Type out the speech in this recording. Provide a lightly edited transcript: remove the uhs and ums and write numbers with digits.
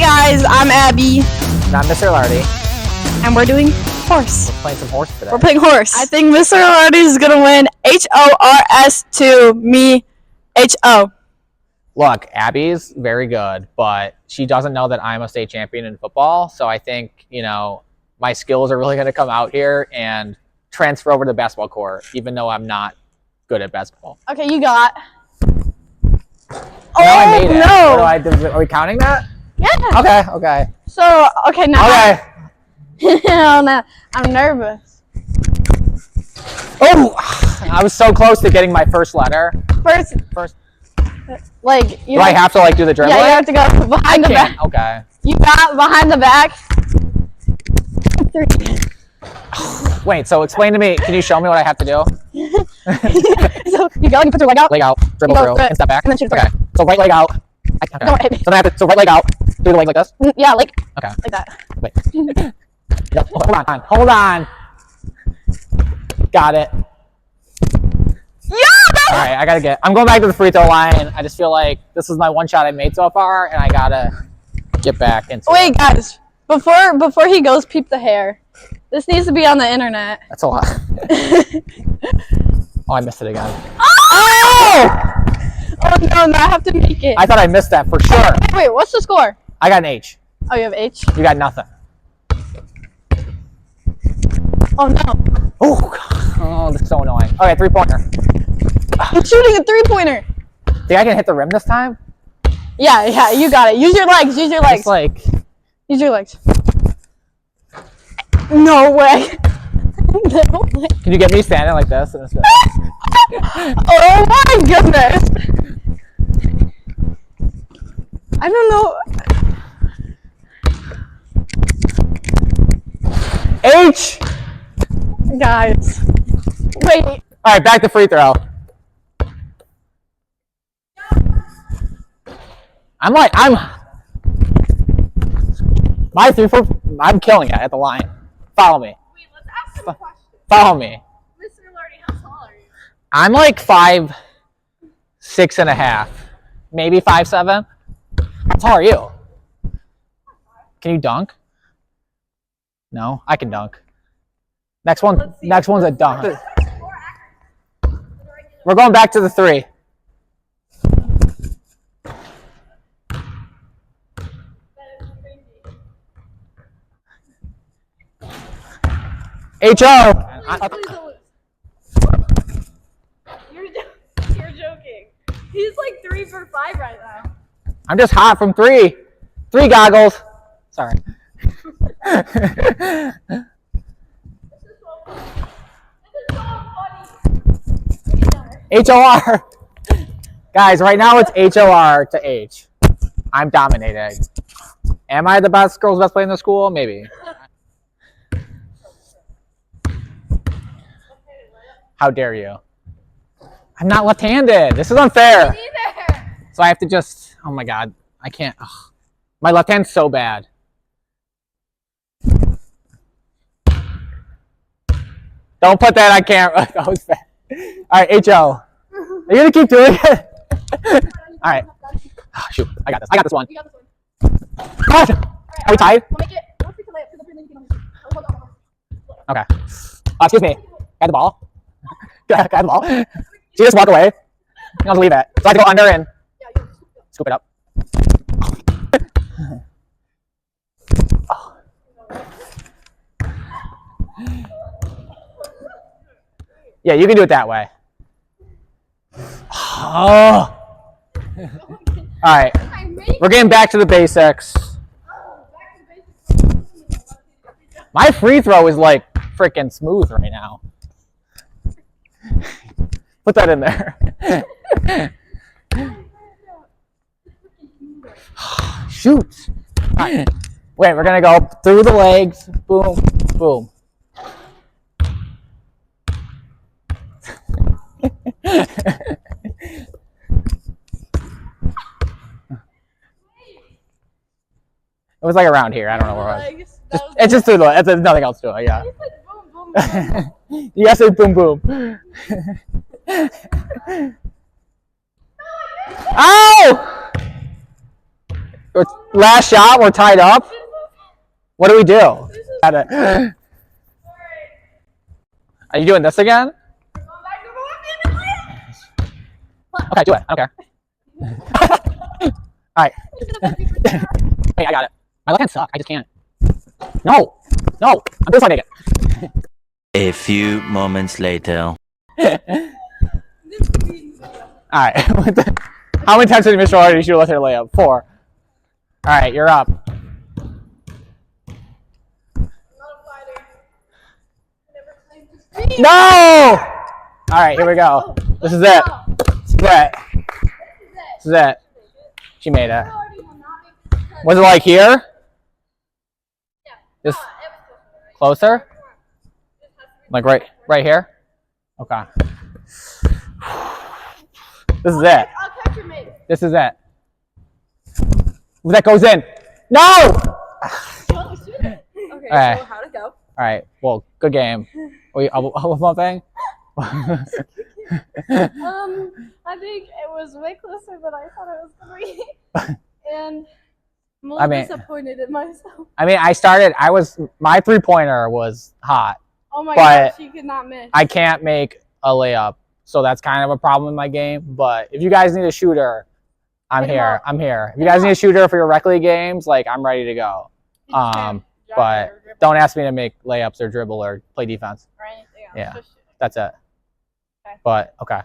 guys, I'm Abby. And I'm Mr. Ilardi. And we're doing horse. We're playing some horse today. We're playing horse. I think Mr. Ilardi is going to win HORS to me HO. Look, Abby's very good, but she doesn't know that I'm a state champion in football. So I think, you know, my skills are really going to come out here and transfer over to the basketball court, even though I'm not good at basketball. Okay, you got. I made it. No. What do I do? Are we counting that? Yeah. Okay. So, okay, now. Okay. Oh, no. I'm nervous. Oh, I was so close to getting my first letter. First. Like, do I have to like do the dribbling? Yeah, you have to go behind the back. Okay. You got behind the back. 3. Wait, so explain to me. Can you show me what I have to do? So you go and you put your leg out. Leg out, dribble through, and step back. And then shoot it. Okay. So right leg out. Okay. Don't hit me. So then I have to. So right leg out. Do the leg like this. Yeah, like. Okay. Like that. Wait. Yep. Hold on. Got it. Yeah. All right. I gotta get. I'm going back to the free throw line. I just feel like this is my one shot I made so far, and I gotta get back into. Wait, guys. Before he goes, peep the hair. This needs to be on the internet. That's a lot. Oh, I missed it again. Oh! Oh no, now I have to make it. I thought I missed that for sure. Wait, what's the score? I got an H. Oh, you have H? You got nothing. Oh no. Oh, this is so annoying. Okay, 3-pointer. I'm shooting a 3-pointer. Think I can hit the rim this time? Yeah, you got it. Use your legs. Use your legs. It's like. Use your legs. No way. No way. Can you get me standing like this? And Oh my goodness. I don't know. H! Guys. Wait. All right, back to free throw. I'm killing it at the line. Follow me. Wait, let's ask him a question. Follow me. Mr. Ilardi, how tall are you? I'm like 5'6.5", maybe 5'7". How tall are you? Can you dunk? No, I can dunk. Next one's a dunk. We're going back to the 3. H.O. You're joking. He's like 3 for 5 right now. I'm just hot from 3. 3 goggles. Sorry. This is so funny. H.O.R. Guys, right now it's H.O.R. to H. I'm dominating. Am I the girl's best player in the school? Maybe. How dare you? I'm not left-handed. This is unfair. Me neither. So I have to just, oh my God, I can't. Ugh. My left hand's so bad. Don't put that on camera. That was bad. All right, H.O. Are you going to keep doing it? All right. Oh, shoot, I got this. I got this one. You got this one. God. Are we tied? We'll make it. Don't freak away, because I'm hold on. Okay. Excuse me. Got the ball? Got the ball? Did you just walk away? You don't leave it. So I have to go under and scoop it up. Oh. Yeah, you can do it that way. Oh. All right. We're getting back to the basics. My free throw is like freaking smooth right now. Put that in there. Shoot. Right. Wait, we're going to go through the legs. Boom, boom. It was like around here. I don't know where it was. It's just through the legs. There's nothing else to it. Yeah. You gotta say boom, boom. Ow! Last shot. We're tied up. What do we do? Are you doing this again? Okay, do it. I don't care. All right. Hey, I got it. My left hand sucks. I just can't. No. I'm just trying to make it. A few moments later. All right. How many times did Mr. Already shoot a left-handed layup? 4. All right, you're up. No! All right, here we go. This is it. This is it. She made it. Was it like here? Just closer? Like right here? Okay. This is it. This is it. That goes in. No! Okay, right. so how'd it go? All right. Well, good game. One thing? I think it was way closer than I thought it was going to be. And I'm a little disappointed in myself. I mean, my 3-pointer was hot. Oh my gosh, you could not miss. I can't make a layup. So that's kind of a problem in my game. But if you guys need a shooter, I'm here. If you guys need a shooter for your rec league games, like, I'm ready to go. But don't ask me to make layups or dribble or play defense. Or anything else. Yeah, Just shoot. that's it. Okay. But, okay.